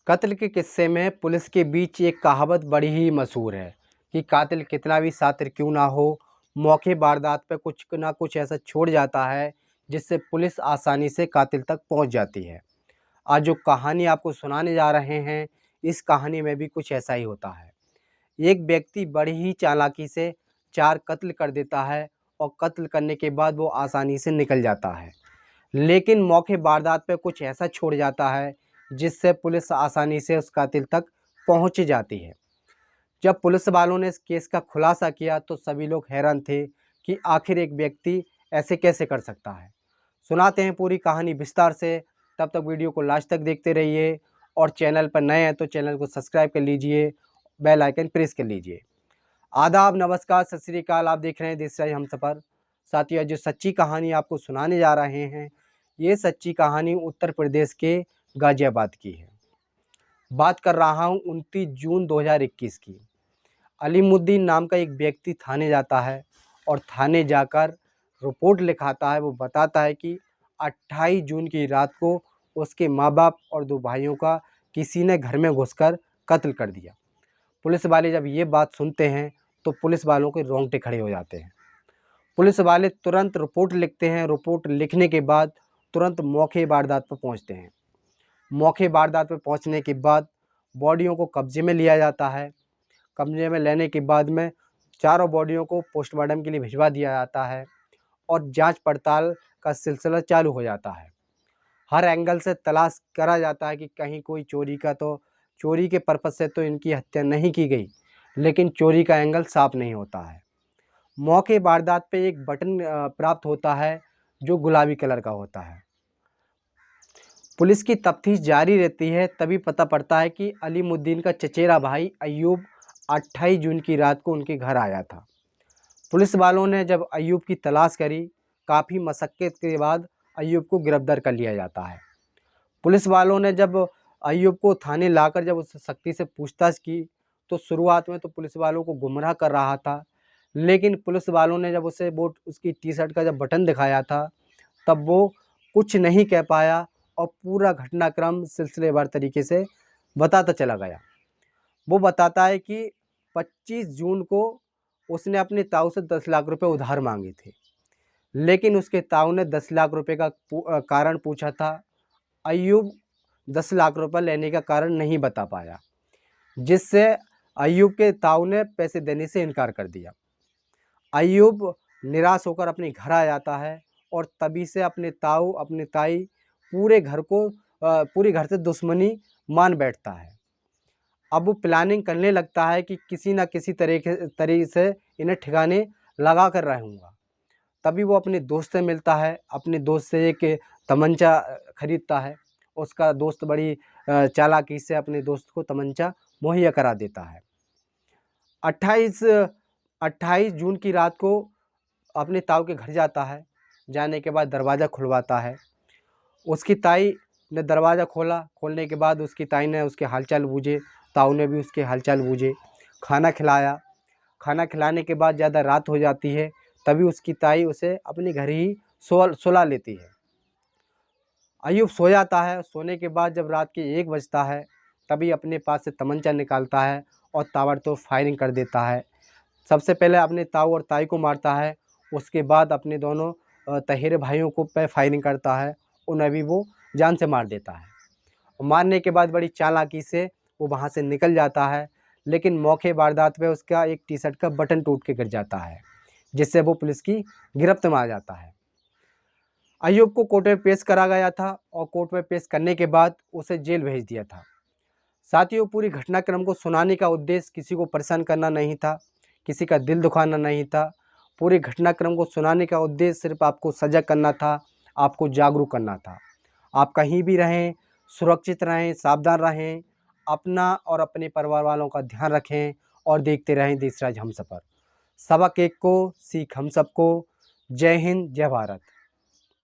कत्ल के किस्से में पुलिस के बीच एक कहावत बड़ी ही मशहूर है कि कातिल कितना भी शातिर क्यों ना हो, मौके वारदात पे कुछ ना कुछ ऐसा छोड़ जाता है जिससे पुलिस आसानी से कातिल तक पहुंच जाती है। आज जो कहानी आपको सुनाने जा रहे हैं, इस कहानी में भी कुछ ऐसा ही होता है। एक व्यक्ति बड़ी ही चालाकी से 4 कत्ल कर देता है और कत्ल करने के बाद वो आसानी से निकल जाता है। लेकिन मौके वारदात पे कुछ ऐसा छोड़ जाता है जिससे पुलिस आसानी से उस कातिल तक पहुंच जाती है। जब पुलिस वालों ने इस केस का खुलासा किया तो सभी लोग हैरान थे कि आखिर एक व्यक्ति ऐसे कैसे कर सकता है। सुनाते हैं पूरी कहानी विस्तार से, तब तक वीडियो को लास्ट तक देखते रहिए और चैनल पर नए हैं तो चैनल को सब्सक्राइब कर लीजिए, बेल आइकन प्रेस कर लीजिए। आदाब, नमस्कार, सत श्री अकाल। आप देख रहे हैं देश राज हमसफ़र। साथियों, जो सच्ची कहानी आपको सुनाने जा रहे हैं, ये सच्ची कहानी उत्तर प्रदेश के गाज़ियाबाद की है। बात कर रहा हूँ 29 जून 2021 की। अलीमुद्दीन नाम का एक व्यक्ति थाने जाता है और थाने जाकर रिपोर्ट लिखाता है। वो बताता है कि 28 जून की रात को उसके माँ बाप और 2 भाइयों का किसी ने घर में घुसकर कत्ल कर दिया। पुलिस वाले जब ये बात सुनते हैं तो पुलिस वालों के रोंगटे खड़े हो जाते हैं। पुलिस वाले तुरंत रिपोर्ट लिखते हैं। रिपोर्ट लिखने के बाद तुरंत मौके वारदात पर पहुंचते हैं। मौके वारदात पर पहुंचने के बाद बॉडियों को कब्जे में लिया जाता है। कब्जे में लेने के बाद में चारों बॉडियों को पोस्टमार्टम के लिए भिजवा दिया जाता है और जांच पड़ताल का सिलसिला चालू हो जाता है। हर एंगल से तलाश करा जाता है कि कहीं कोई चोरी के पर्पज़ से तो इनकी हत्या नहीं की गई, लेकिन चोरी का एंगल साफ नहीं होता है। मौके वारदात पे एक बटन प्राप्त होता है जो गुलाबी कलर का होता है। पुलिस की तफ्तीश जारी रहती है, तभी पता पड़ता है कि अलीमुद्दीन का चचेरा भाई अय्यूब 28 जून की रात को उनके घर आया था। पुलिस वालों ने जब अय्यूब की तलाश करी, काफ़ी मशक्क़त के बाद अय्यूब को गिरफ्तार कर लिया जाता है। पुलिस वालों ने जब अय्यूब को थाने लाकर जब उससे सख्ती से पूछताछ की तो शुरुआत में तो पुलिस वालों को गुमराह कर रहा था, लेकिन पुलिस वालों ने जब उसे उसकी टी-शर्ट का जब बटन दिखाया था तब वो कुछ नहीं कह पाया और पूरा घटनाक्रम सिलसिलेवार तरीके से बताता चला गया। वो बताता है कि 25 जून को उसने अपने ताऊ से 10 लाख रुपए उधार मांगे थे, लेकिन उसके ताऊ ने 10 लाख रुपए का कारण पूछा था। अय्यूब 10 लाख रुपए लेने का कारण नहीं बता पाया, जिससे अय्यूब के ताऊ ने पैसे देने से इनकार कर दिया। अय्यूब निराश होकर अपने घर आ जाता है और तभी से अपने ताऊ, अपने ताई पूरे घर से दुश्मनी मान बैठता है। अब वो प्लानिंग करने लगता है कि किसी न किसी तरीके से इन्हें ठिकाने लगा कर रहूँगा। तभी वो अपने दोस्त से मिलता है, अपने दोस्त से एक तमंचा खरीदता है। उसका दोस्त बड़ी चालाकी से अपने दोस्त को तमंचा मुहैया करा देता है। 28 जून की रात को अपने ताऊ के घर जाता है। जाने के बाद दरवाज़ा खुलवाता है। उसकी ताई ने दरवाज़ा खोला। खोलने के बाद उसकी ताई ने उसके हालचाल पूछे, ताऊ ने भी उसके हालचाल पूछे। खाना खिलाया। खाना खिलाने के बाद ज़्यादा रात हो जाती है, तभी उसकी ताई उसे अपने घर ही सुला लेती है। अय्यूब सो जाता है। सोने के बाद जब रात के 1 बजता है, तभी अपने पास से तमंचा निकालता है और ताबड़तोड़ फायरिंग कर देता है। सबसे पहले अपने ताऊ और ताई को मारता है, उसके बाद अपने दोनों तहेरे भाइयों को पे फायरिंग करता है, उन्हें भी वो जान से मार देता है। और मारने के बाद बड़ी चालाकी से वो वहाँ से निकल जाता है, लेकिन मौके वारदात पे उसका एक टी-शर्ट का बटन टूट के गिर जाता है, जिससे वो पुलिस की गिरफ्त में आ जाता है। अय्यूब को कोर्ट में पेश करा गया था और कोर्ट में पेश करने के बाद उसे जेल भेज दिया था। साथियों, पूरी घटनाक्रम को सुनाने का उद्देश्य किसी को परेशान करना नहीं था, किसी का दिल दुखाना नहीं था। पूरे घटनाक्रम को सुनाने का उद्देश्य सिर्फ आपको सजग करना था, आपको जागरूक करना था। आप कहीं भी रहें, सुरक्षित रहें, सावधान रहें, अपना और अपने परिवार वालों का ध्यान रखें और देखते रहें देश राज हमसफ़र। सबक एक को, सीख हम सबको। जय हिंद, जय भारत।